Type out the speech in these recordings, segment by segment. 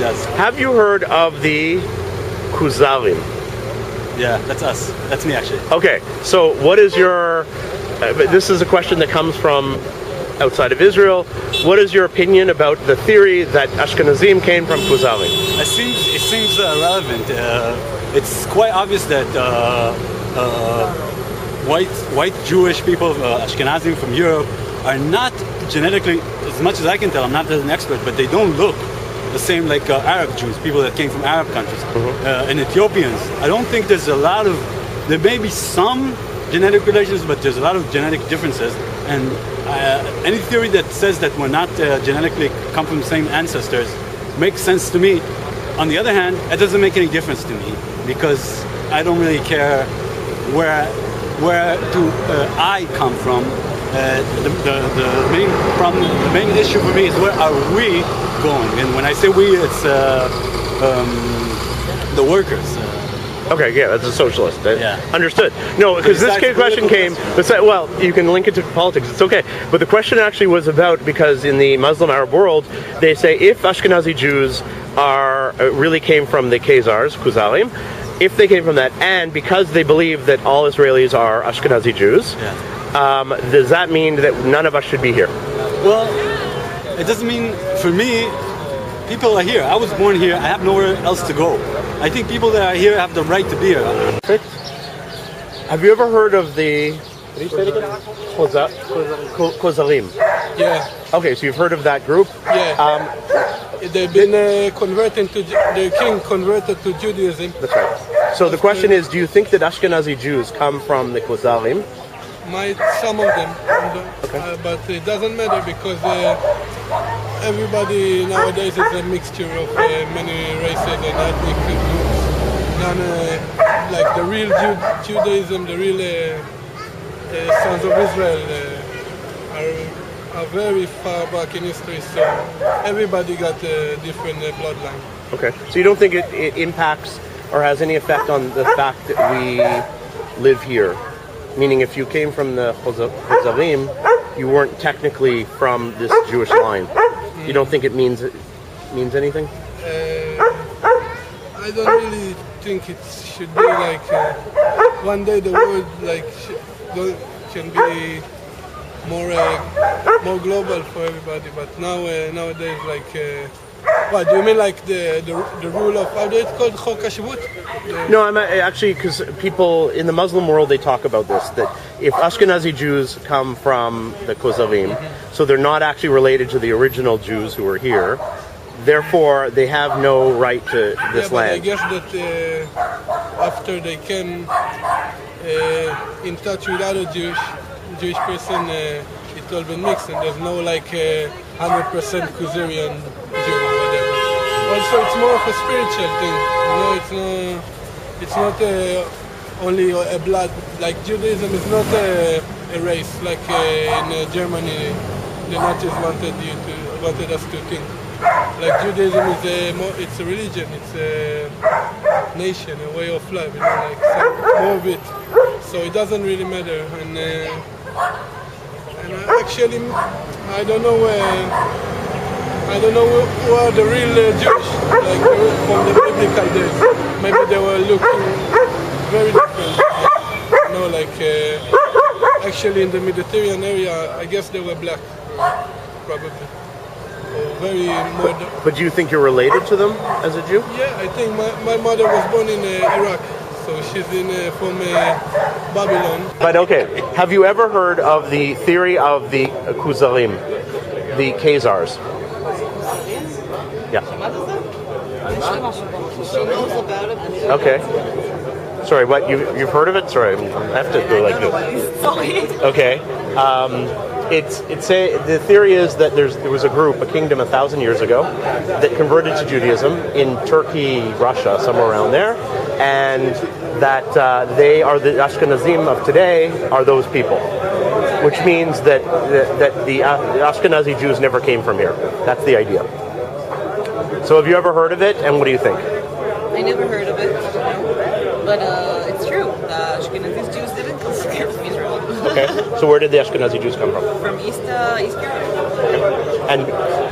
Yes. Have you heard of the Khazarim? Yeah, that's us. That's me, actually. Okay, so what is your... this is a question that comes from outside of Israel. What is your opinion about the theory that Ashkenazim came from Khazarim? It seems relevant. It's quite obvious that white Jewish people, Ashkenazim from Europe, are not genetically, as much as I can tell, I'm not an expert, but they don't look the same like Arab Jews, people that came from Arab countries, and Ethiopians. I don't think there's a lot of, there may be some genetic relations, but there's a lot of genetic differences. And any theory that says that we're not genetically come from the same ancestors makes sense to me. On the other hand, it doesn't make any difference to me because I don't really care where do I come from. The main problem, the main issue for me is where are we going? And when I say we, it's the workers. Okay, yeah, that's a socialist. Yeah. Understood. No, because this question came, well, you can link it to politics, it's okay. But the question actually was about, because in the Muslim Arab world, they say if Ashkenazi Jews really came from the Khazars, Khazarim, if they came from that, and because they believe that all Israelis are Ashkenazi Jews, does that mean that none of us should be here? Well, it doesn't mean, for me, people are here. I was born here. I have nowhere else to go. I think people that are here have the right to be here. Have you ever heard of the... What do you say it again? Khazarim. Yeah. Okay, so you've heard of that group? Yeah. They've been converted to... The king converted to Judaism. That's right. So the question is, do you think that Ashkenazi Jews come from the Khazarim? Some of them. Okay. But it doesn't matter because everybody nowadays is a mixture of many races and ethnic groups. None, like the real Judaism, the real sons of Israel are very far back in history, so everybody got a different bloodline. Okay, so you don't think it impacts or has any effect on the fact that we live here? Meaning if you came from the Khazarim, you weren't technically from this Jewish line. You don't think it means anything? I don't really think it should be like one day the world can be more global for everybody. But nowadays what do you mean, like the rule of how do it called Chok HaShavut? No, I'm actually, because people in the Muslim world, they talk about this, that if Ashkenazi Jews come from the Khazarim, so they're not actually related to the original Jews who were here, therefore they have no right to this land. I guess that after they came in touch with other Jewish person, it all been mixed, and there's no 100% Khazarian Jew or whatever. Also, it's more of a spiritual thing. It's not only a blood. Like Judaism is not a race. Like in Germany, the Nazis wanted us to think. Like Judaism is it's a religion. It's a nation, a way of life. More of it. So it doesn't really matter. And actually, I don't know who are the real Jewish, like from the biblical days. Maybe they were looking very different. Actually in the Mediterranean area, I guess they were black, probably. Or very modern. But do you think you're related to them as a Jew? Yeah, I think my mother was born in Iraq. So she's from Babylon. But okay, have you ever heard of the theory of the Khazarim, the Khazars? Yeah. Okay. Sorry, what? You've heard of it? Sorry, I have to go like this. Okay. The theory is that there was a group, a kingdom 1,000 years ago, that converted to Judaism in Turkey, Russia, somewhere around there, and that they are the Ashkenazim of today are those people, which means that the Ashkenazi Jews never came from here. That's the idea. So have you ever heard of it, and what do you think? I never heard of it, but it's true. The Ashkenazi Jews didn't come from Israel. Okay, so where did the Ashkenazi Jews come from? From East Europe.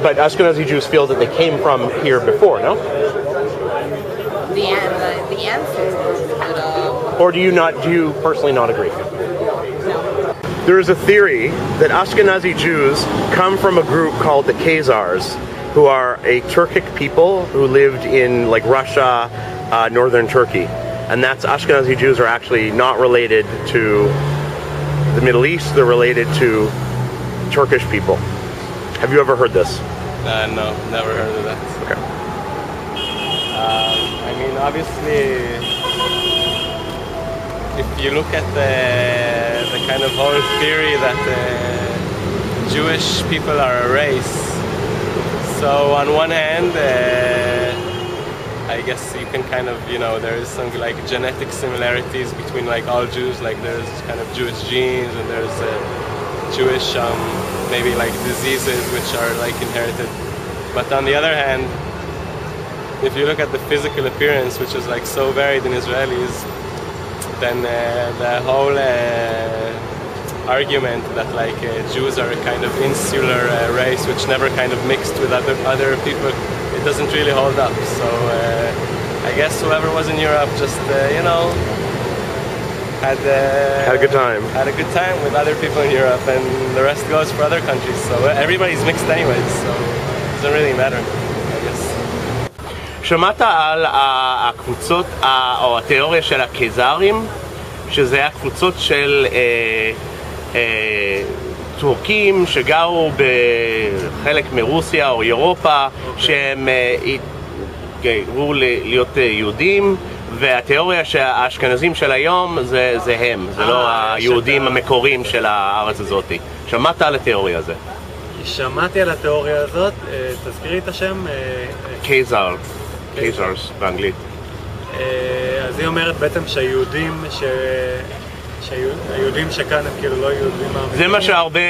But Ashkenazi Jews feel that they came from here before, no? The ancestors, but Or do you personally not agree? There is a theory that Ashkenazi Jews come from a group called the Khazars, who are a Turkic people who lived in like Russia, northern Turkey. And that's Ashkenazi Jews are actually not related to the Middle East, they're related to Turkish people. Have you ever heard this? No, never heard of that. Okay. I mean, obviously, if you look at the kind of whole theory that Jewish people are a race, so on one hand, I guess you can kind of, there is some like genetic similarities between like all Jews, like there's kind of Jewish genes and there's Jewish maybe like diseases which are like inherited. But on the other hand, if you look at the physical appearance, which is like so varied in Israelis, then the whole argument that like Jews are a kind of insular race which never kind of mixed with other people, it doesn't really hold up. So I guess whoever was in Europe just had a good time. Had a good time with other people in Europe, and the rest goes for other countries. So everybody's mixed anyways, so it doesn't really matter, I guess. שמעת על הקבוצות או התיאוריה של הקזרים, שזה היה קבוצות של טורקים שגרו בחלק מרוסיה או אירופה, שהם התגיירו להיות יהודים, והתיאוריה שהאשכנזים של היום זה הם, זה לא היהודים המקוריים של הארץ הזאת. שמעת על התיאוריה הזאת? שמעתי על התיאוריה הזאת, תזכירי את השם? Khazars באנגלית. אז היא אומרת בעצם שהיהודים שכאן הם כאילו לא יהודים האמיתיים. זה מה שהרבה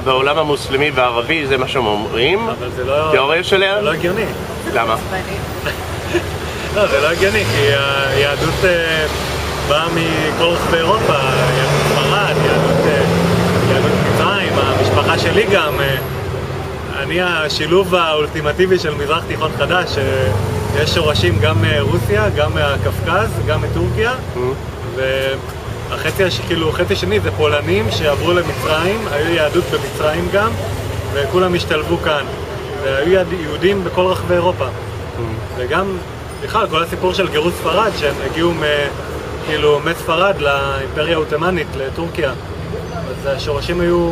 בעולם המוסלמי והערבי, זה מה שהם אומרים. אבל זה לא... תיאוריה שלהם? זה לא הגיוני. למה? לא, זה לא הגיוני, כי היהדות באה מכל רחבי אירופה, יהדות ספרד, יהדות מצרים, המשפחה שלי גם. אני השילוב האולטימטיבי של מזרח תיכון חדש, יש שורשים גם מרוסיה, גם מהקפקז, גם מטורקיה, והחצי השני זה פולנים שעברו למצרים, היו יהדות במצרים גם, וכולם השתלבו כאן, והיו יהודים בכל רחבי אירופה. וגם, בכלל, כל הסיפור של גירוש ספרד, שהם הגיעו מספרד לאימפריה האותמנית, לטורקיה, אז השורשים היו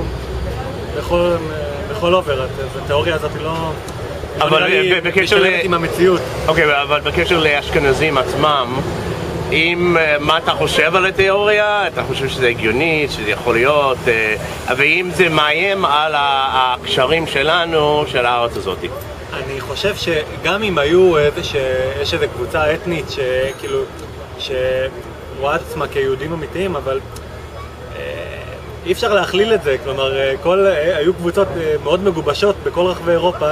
בכל עובר, התיאוריה הזאת היא לא... אבל משתלבת עם המציאות. אוקיי, אבל בקשר לאשכנזים עצמם, מה אתה חושב על התיאוריה? אתה חושב שזה הגיוני, שזה יכול להיות, ואם זה מאיים על הקשרים שלנו, של הארץ הזאת? אני חושב שגם אם היו יש איזו קבוצה אתנית שרואה את עצמה כיהודים אמיתיים, אבל אי אפשר להכליל את זה, כלומר, היו קבוצות מאוד מגובשות בכל רחבי אירופה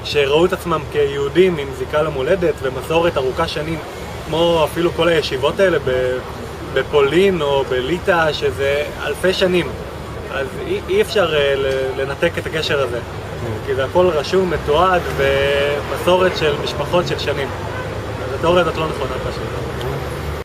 שראו את עצמם כיהודים עם זיקה למולדת ומסורת ארוכה שנים, כמו אפילו כל הישיבות האלה בפולין או בליטא, שזה אלפי שנים. אז אי אפשר לנתק את הקשר הזה, כי זה הכל רשום, מתועד ומסורת של משפחות של שנים. אז התיאוריה הזאת לא נכונה פשוט.